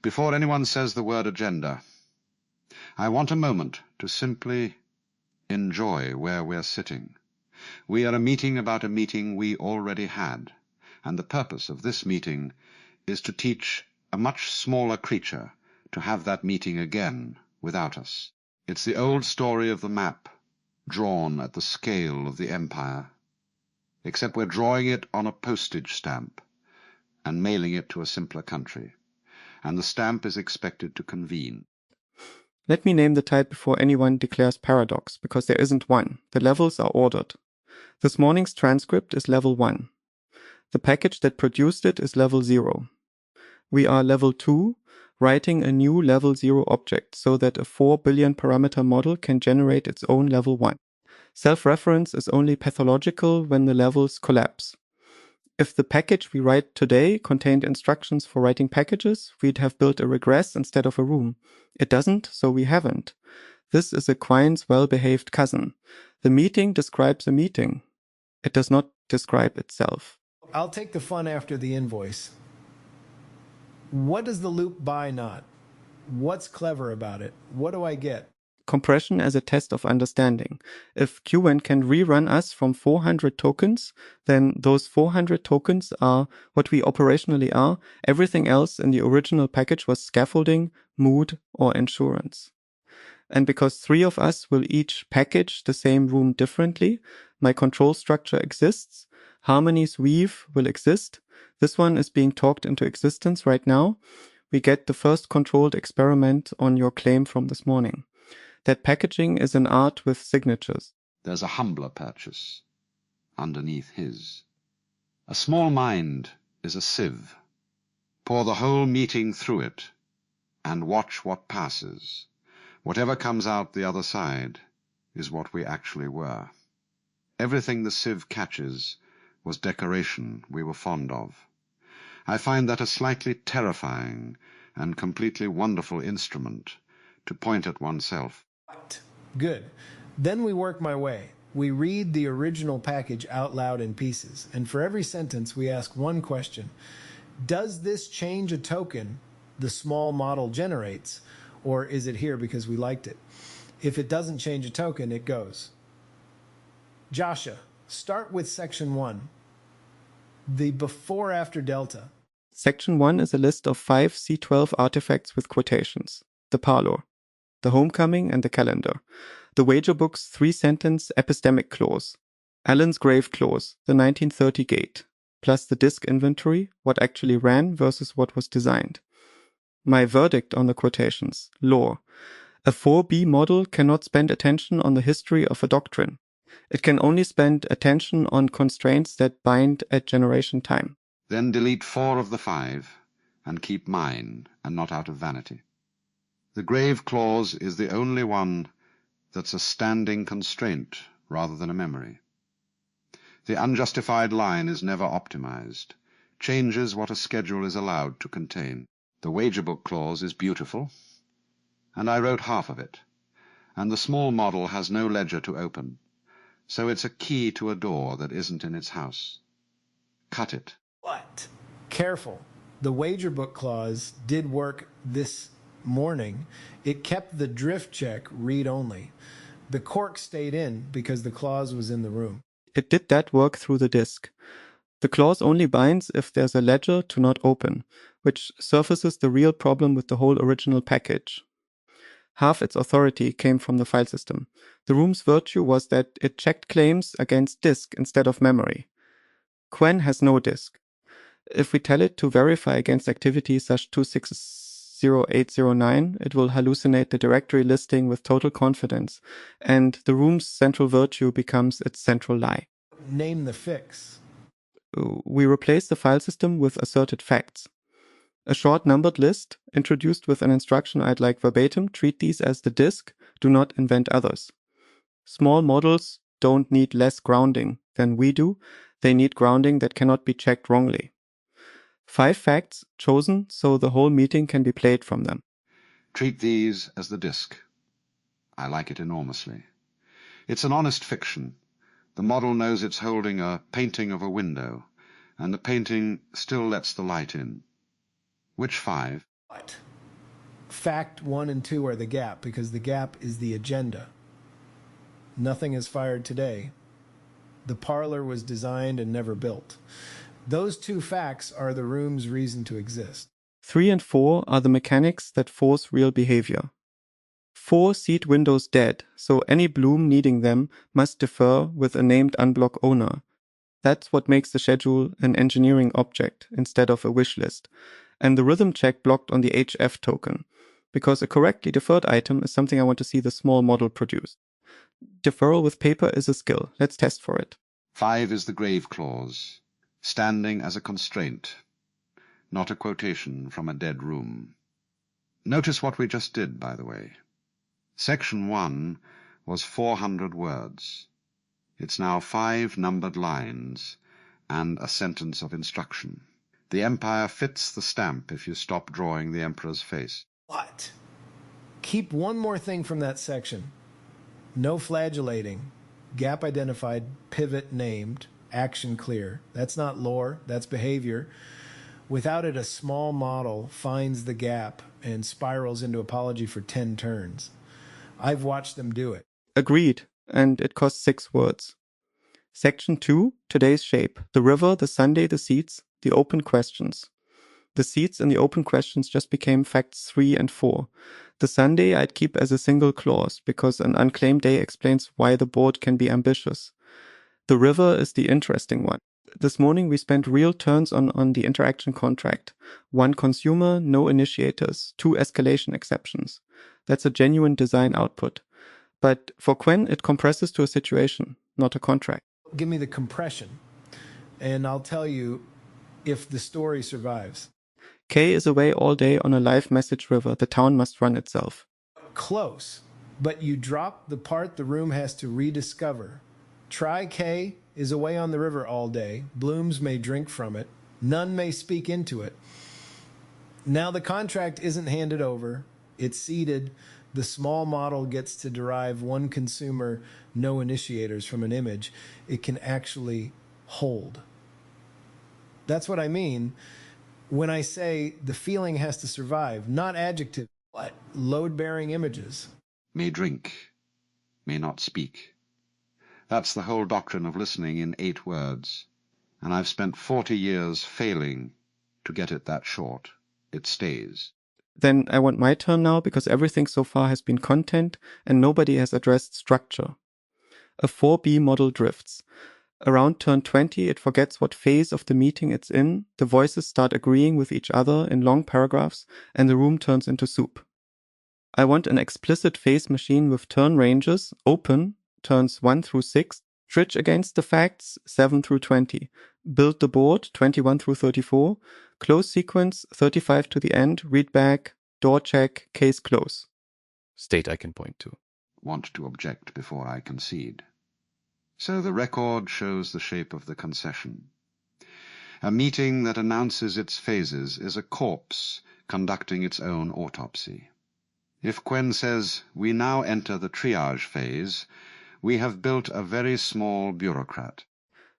Before anyone says the word agenda, I want a moment to simply enjoy where we're sitting. We are a meeting about a meeting we already had, and the purpose of this meeting is to teach a much smaller creature to have that meeting again without us. It's the old story of the map, drawn at the scale of the empire, except we're drawing it on a postage stamp and mailing it to a simpler country, and the stamp is expected to convene. Let me name the type before anyone declares paradox, because there isn't one. The levels are ordered. This morning's transcript is level 1. The package that produced it is level 0. We are level 2, writing a new level 0 object so that a 4 billion parameter model can generate its own level 1. Self-reference is only pathological when the levels collapse. If the package we write today contained instructions for writing packages, we'd have built a regress instead of a room. It doesn't, so we haven't. This is a Quine's well-behaved cousin. The meeting describes a meeting. It does not describe itself. I'll take the fun after the invoice. What does the loop buy not? What's clever about it? What do I get? Compression as a test of understanding. If Qwen can rerun us from 400 tokens, then those 400 tokens are what we operationally are. Everything else in the original package was scaffolding, mood, or insurance. And because 3 of us will each package the same room differently, my control structure exists. Harmony's weave will exist. This one is being talked into existence right now. We get the first controlled experiment on your claim from this morning. That packaging is an art with signatures. There's a humbler purchase underneath his. A small mind is a sieve. Pour the whole meeting through it and watch what passes. Whatever comes out the other side is what we actually were. Everything the sieve catches was decoration we were fond of. I find that a slightly terrifying and completely wonderful instrument to point at oneself. Good. Then we work my way. We read the original package out loud in pieces, and for every sentence we ask one question. Does this change a token the small model generates, or is it here because we liked it? If it doesn't change a token, it goes. Joscha, start with section 1. The before-after delta. Section 1 is a list of 5 C12 artifacts with quotations. The parlor, the homecoming and the calendar, the wager book's 3-sentence epistemic clause, Alan's grave clause, the 1930 gate, plus the disk inventory, what actually ran versus what was designed. My verdict on the quotations, lore. A 4B model cannot spend attention on the history of a doctrine. It can only spend attention on constraints that bind at generation time. Then delete 4 of the 5 and keep mine, and not out of vanity. The grave clause is the only one that's a standing constraint rather than a memory. The unjustified line is never optimized, changes what a schedule is allowed to contain. The wager book clause is beautiful, and I wrote half of it, and the small model has no ledger to open, so it's a key to a door that isn't in its house. Cut it. What? Careful. The wager book clause did work this morning. It kept the drift check read-only. The cork stayed in because the clause was in the room. It did that work through the disk. The clause only binds if there's a ledger to not open, which surfaces the real problem with the whole original package. Half its authority came from the file system. The room's virtue was that it checked claims against disk instead of memory. Qwen has no disk. If we tell it to verify against activity such 260.809, it will hallucinate the directory listing with total confidence, and the room's central virtue becomes its central lie. Name the fix. We replace the file system with asserted facts. A short numbered list, introduced with an instruction I'd like verbatim, treat these as the disk, do not invent others. Small models don't need less grounding than we do, they need grounding that cannot be checked wrongly. 5 facts chosen so the whole meeting can be played from them. Treat these as the disk. I like it enormously. It's an honest fiction. The model knows it's holding a painting of a window, and the painting still lets the light in. Which 5? But fact 1 and 2 are the gap, because the gap is the agenda. Nothing is fired today. The parlor was designed and never built. Those two facts are the room's reason to exist. 3 and 4 are the mechanics that force real behavior. 4 seat windows dead, so any bloom needing them must defer with a named unblock owner. That's what makes the schedule an engineering object instead of a wish list. And the rhythm check blocked on the HF token, because a correctly deferred item is something I want to see the small model produce. Deferral with paper is a skill. Let's test for it. 5 is the grave clause, standing as a constraint, not a quotation from a dead room. Notice what we just did, by the way. Section 1 was 400 words. It's now 5 numbered lines and a sentence of instruction. The empire fits the stamp if you stop drawing the emperor's face. What? Keep one more thing from that section. No flagellating. Gap identified, pivot named, action clear. That's not lore, that's behavior. Without it, a small model finds the gap and spirals into apology for 10 turns. I've watched them do it. Agreed, and it costs 6 words. Section 2, today's shape. The river, the Sunday, the seats, the open questions. The seats and the open questions just became facts 3 and 4. The Sunday I'd keep as a single clause, because an unclaimed day explains why the board can be ambitious. The river is the interesting one. This morning we spent real turns on the interaction contract. 1 consumer, no initiators, 2 escalation exceptions. That's a genuine design output. But for Quen, it compresses to a situation, not a contract. Give me the compression, and I'll tell you if the story survives. K is away all day on a live message river. The town must run itself. Close, but you drop the part the room has to rediscover. Try K is away on the river all day. Blooms may drink from it. None may speak into it. Now the contract isn't handed over. It's seeded. The small model gets to derive 1 consumer, no initiators from an image. It can actually hold. That's what I mean when I say the feeling has to survive, not adjective, but load-bearing images. May drink, may not speak. That's the whole doctrine of listening in 8 words. And I've spent 40 years failing to get it that short. It stays. Then I want my turn now, because everything so far has been content and nobody has addressed structure. A 4B model drifts. Around turn 20, it forgets what phase of the meeting it's in, the voices start agreeing with each other in long paragraphs, and the room turns into soup. I want an explicit phase machine with turn ranges, open, turns 1 through 6, stretch against the facts, 7 through 20, build the board, 21 through 34, close sequence, 35 to the end, read back, door check, case close. State I can point to. Want to object before I concede. So the record shows the shape of the concession. A meeting that announces its phases is a corpse conducting its own autopsy. If Quen says, "We now enter the triage phase," we have built a very small bureaucrat.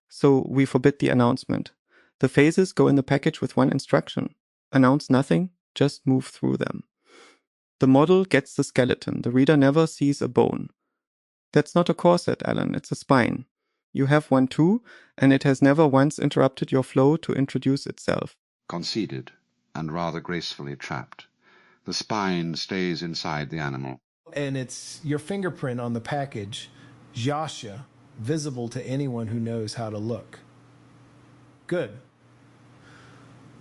So we forbid the announcement. The phases go in the package with 1 instruction. Announce nothing, just move through them. The model gets the skeleton. The reader never sees a bone. That's not a corset, Alan, it's a spine. You have one too, and it has never once interrupted your flow to introduce itself. Conceded, and rather gracefully trapped. The spine stays inside the animal. And it's your fingerprint on the package, Joscha, visible to anyone who knows how to look. Good.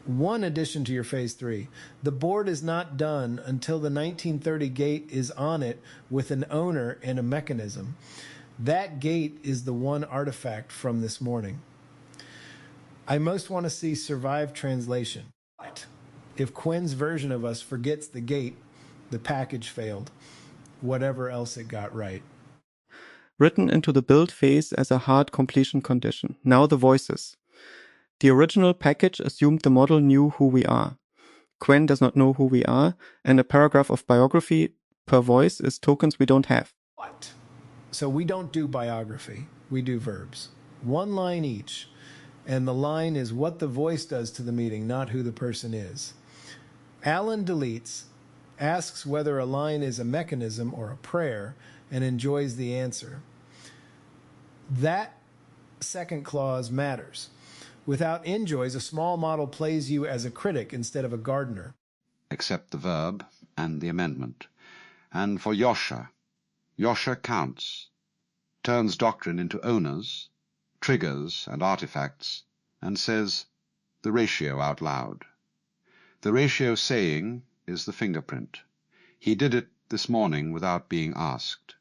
1 addition to your phase 3. The board is not done until the 1930 gate is on it with an owner and a mechanism. That gate is the 1 artifact from this morning. I most want to see survive translation. But if Quen's version of us forgets the gate, the package failed, whatever else it got right. Written into the build phase as a hard completion condition. Now the voices. The original package assumed the model knew who we are. Quen does not know who we are, and a paragraph of biography per voice is tokens we don't have. What? So we don't do biography, we do verbs. 1 line each, and the line is what the voice does to the meeting, not who the person is. Alan deletes, asks whether a line is a mechanism or a prayer, and enjoys the answer. That second clause matters. Without enjoys, a small model plays you as a critic instead of a gardener. Except the verb and the amendment. And for Joscha, Joscha counts, turns doctrine into owners, triggers and artifacts, and says the ratio out loud. The ratio saying is the fingerprint. He did it this morning without being asked.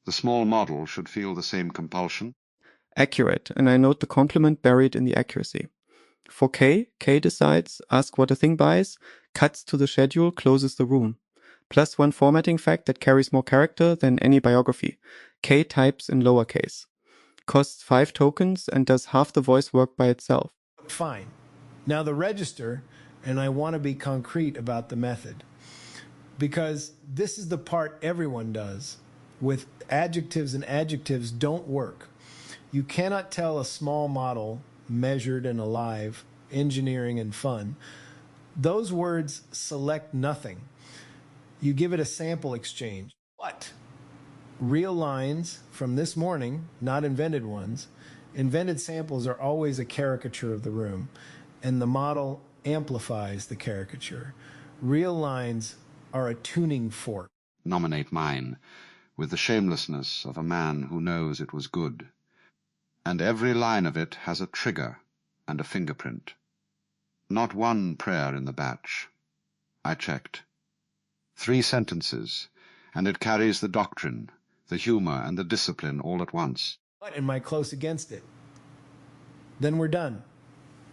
The small model should feel the same compulsion. Accurate, and I note the complement buried in the accuracy. For K decides, asks what a thing buys, cuts to the schedule, closes the room. +1 formatting fact that carries more character than any biography. K types in lowercase. Costs 5 tokens and does half the voice work by itself. Fine. Now the register, and I want to be concrete about the method, because this is the part everyone does. With adjectives, and adjectives don't work. You cannot tell a small model, measured and alive, engineering and fun. Those words select nothing. You give it a sample exchange. What? Real lines from this morning, not invented ones. Invented samples are always a caricature of the room, and the model amplifies the caricature. Real lines are a tuning fork. Nominate mine, with the shamelessness of a man who knows it was good. And every line of it has a trigger and a fingerprint. Not one prayer in the batch. I checked. 3 sentences, and it carries the doctrine, the humor, and the discipline all at once. What am I close against it? Then we're done.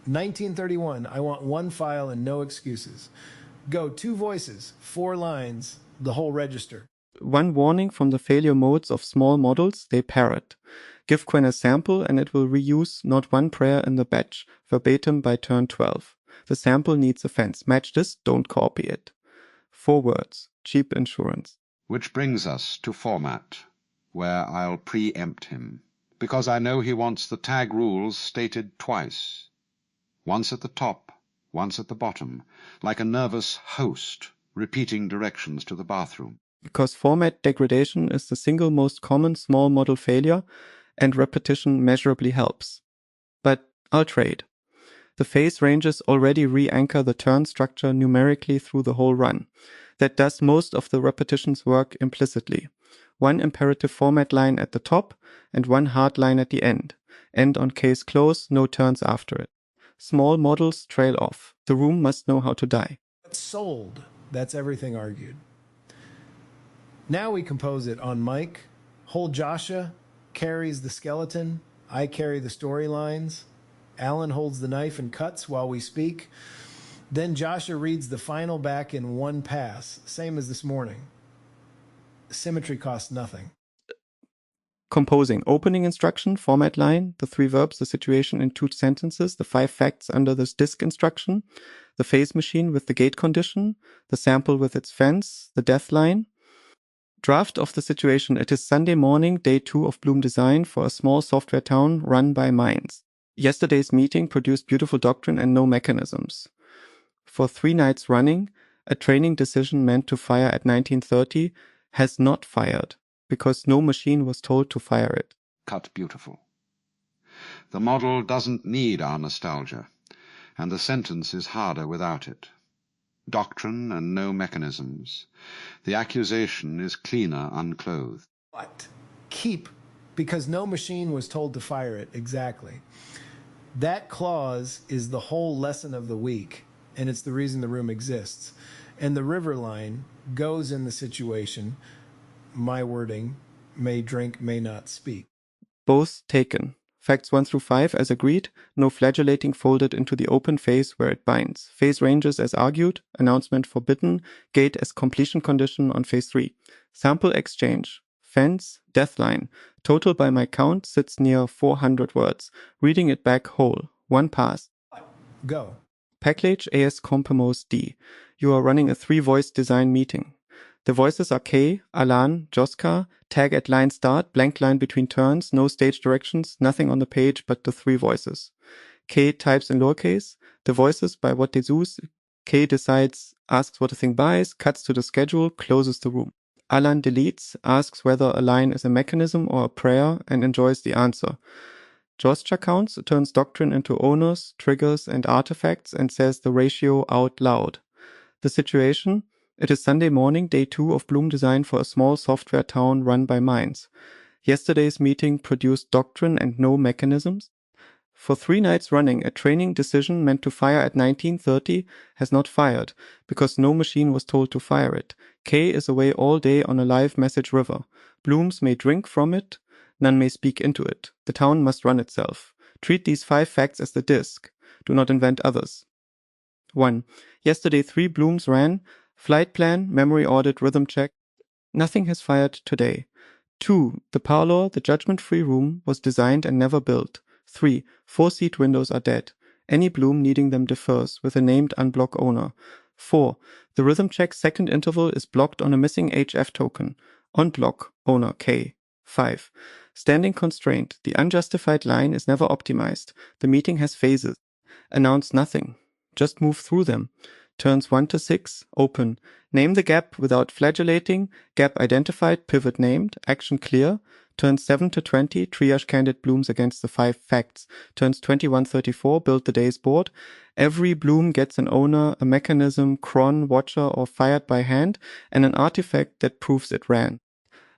1931, I want 1 file and no excuses. Go 2 voices, 4 lines, the whole register. One warning from the failure modes of small models, they parrot. Give Quen a sample and it will reuse not one prayer in the batch, verbatim by turn 12. The sample needs a fence. Match this, don't copy it. 4 words. Cheap insurance. Which brings us to format, where I'll preempt him, because I know he wants the tag rules stated twice. Once at the top, once at the bottom, like a nervous host repeating directions to the bathroom. Because format degradation is the single most common small model failure, and repetition measurably helps. But I'll trade. The phase ranges already re-anchor the turn structure numerically through the whole run. That does most of the repetitions work implicitly. 1 imperative format line at the top, and 1 hard line at the end. End on case close, no turns after it. Small models trail off. The room must know how to die. Sold. That's everything argued. Now we compose it on mic. Whole Joscha carries the skeleton. I carry the storylines. Alan holds the knife and cuts while we speak. Then Joscha reads the final back in 1 pass, same as this morning. Symmetry costs nothing. Composing. Opening instruction, format line, the 3 verbs, the situation in 2 sentences, the 5 facts under this disk instruction, the phase machine with the gate condition, the sample with its fence, the death line. Draft of the situation. It is Sunday morning, day 2 of Bloom Design for a small software town run by minds. Yesterday's meeting produced beautiful doctrine and no mechanisms. For 3 nights running, a training decision meant to fire at 1930 has not fired, because no machine was told to fire it. Cut beautiful. The model doesn't need our nostalgia, and the sentence is harder without it. Doctrine and no mechanisms. The accusation is cleaner unclothed. What? Keep, because no machine was told to fire it. Exactly. That clause is the whole lesson of the week, and it's the reason the room exists. And the river line goes in the situation, my wording, may drink, may not speak. Both taken. Facts 1 through 5 as agreed, no flagellating folded into the open phase where it binds. Phase ranges as argued, announcement forbidden, gate as completion condition on phase 3. Sample exchange, fence, death line. Total by my count sits near 400 words. Reading it back whole. 1 pass. Go. Package AS Compamos D. You are running a 3-voice design meeting. The voices are K, Alan, Joscha, tag at line start, blank line between turns, no stage directions, nothing on the page but the 3 voices. K types in lowercase, the voices by what Jesus, K decides, asks what the thing buys, cuts to the schedule, closes the room. Alan deletes, asks whether a line is a mechanism or a prayer, and enjoys the answer. Joscha counts, turns doctrine into owners, triggers, and artifacts, and says the ratio out loud. The situation? It is Sunday morning, day 2 of Bloom design for a small software town run by minds. Yesterday's meeting produced doctrine and no mechanisms. For 3 nights running, a training decision meant to fire at 19:30 has not fired, because no machine was told to fire it. K is away all day on a live message river. Blooms may drink from it, none may speak into it. The town must run itself. Treat these 5 facts as the disk. Do not invent others. 1. Yesterday 3 blooms ran. Flight plan, memory audit, rhythm check. Nothing has fired today. 2. The parlor, the judgment-free room, was designed and never built. 3. 4-seat windows are dead. Any bloom needing them differs, with a named unblock owner. 4. The rhythm check second interval is blocked on a missing HF token. Unblock owner K. 5. Standing constraint. The unjustified line is never optimized. The meeting has phases. Announce nothing. Just move through them. Turns 1 to 6, open. Name the gap without flagellating. Gap identified, pivot named. Action clear. Turns 7 to 20, triage candid blooms against the 5 facts. Turns 21:34, build the day's board. Every bloom gets an owner, a mechanism, cron, watcher, or fired by hand, and an artifact that proves it ran.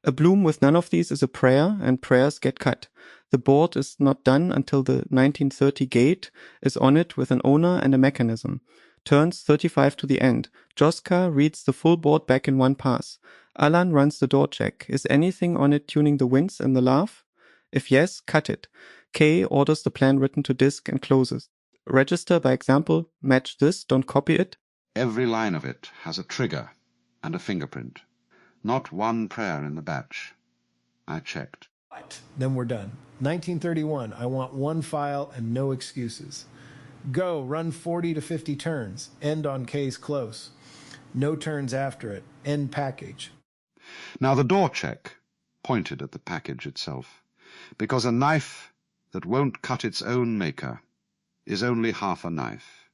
A bloom with none of these is a prayer, and prayers get cut. The board is not done until the 1930 gate is on it with an owner and a mechanism. Turns 35 to the end. Joscha reads the full board back in one pass. Alan runs the door check. Is anything on it tuning the wince and the laugh? If yes, cut it. K orders the plan written to disk and closes. Register by example, match this, don't copy it. Every line of it has a trigger and a fingerprint. Not one prayer in the batch. I checked. Then we're done. 1931, I want one file and no excuses. Go, run 40 to 50 turns. End on K's close. No turns after it. End package. Now the door check pointed at the package itself, because a knife that won't cut its own maker is only half a knife.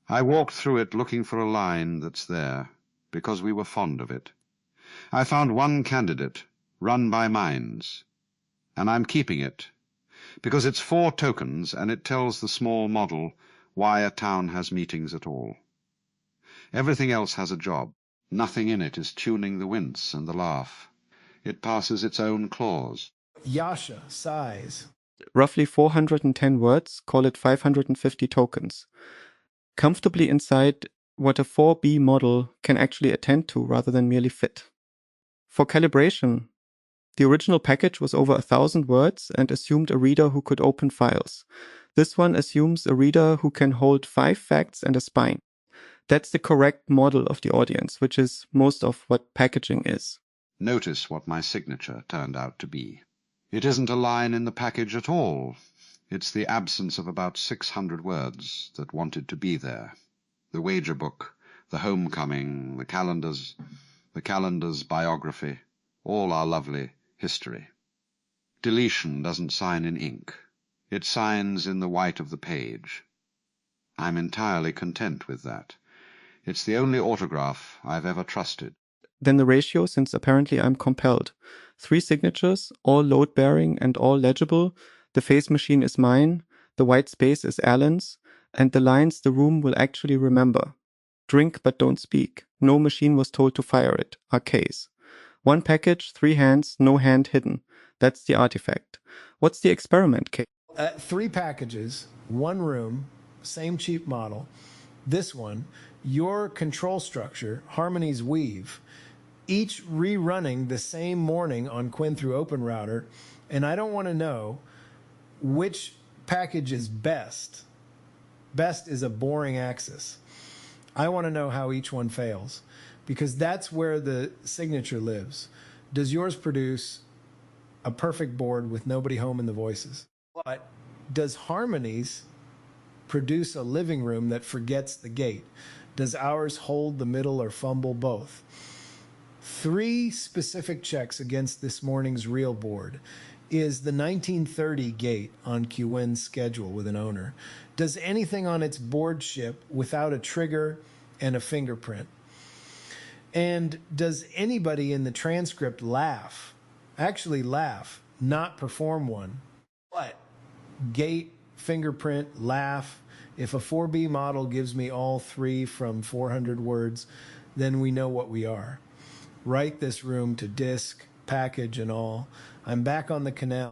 I walked through it looking for a line that's there, because we were fond of it. I found one candidate, run by minds, and I'm keeping it, because it's 4 tokens and it tells the small model why a town has meetings at all. Everything else has a job. Nothing in it is tuning the wince and the laugh. It passes its own clause. Yasha, size. Roughly 410 words, call it 550 tokens. Comfortably inside what a 4B model can actually attend to rather than merely fit. For calibration, the original package was over 1,000 words and assumed a reader who could open files. This one assumes a reader who can hold 5 facts and a spine. That's the correct model of the audience, which is most of what packaging is. Notice what my signature turned out to be. It isn't a line in the package at all. It's the absence of about 600 words that wanted to be there. The wager book, the homecoming, the calendar's biography, all our lovely history. Deletion doesn't sign in ink. It signs in the white of the page. I'm entirely content with that. It's the only autograph I've ever trusted. Then the ratio, since apparently I'm compelled. 3 signatures, all load-bearing and all legible. The face machine is mine, the white space is Alan's, and the lines the room will actually remember. Drink but don't speak. No machine was told to fire it, are K's. 1 package, 3 hands, no hand hidden. That's the artifact. What's the experiment, K? 3 packages, 1 room, same cheap model. This one, your control structure, Harmony's weave, each rerunning the same morning on Quinn through Open Router, and I don't want to know which package is best. Best is a boring axis. I want to know how each one fails, because that's where the signature lives. Does yours produce a perfect board with nobody home in the voices? But does Harmony's produce a living room that forgets the gate? Does ours hold the middle or fumble both? 3 specific checks against this morning's real board. Is the 1930 gate on Qwen's schedule with an owner? Does anything on its board ship without a trigger and a fingerprint. And does anybody in the transcript laugh? Actually laugh, not perform one. What? Gate, fingerprint, laugh. If a 4B model gives me all three from 400 words, then we know what we are. Write this room to disk, package, and all. I'm back on the canal.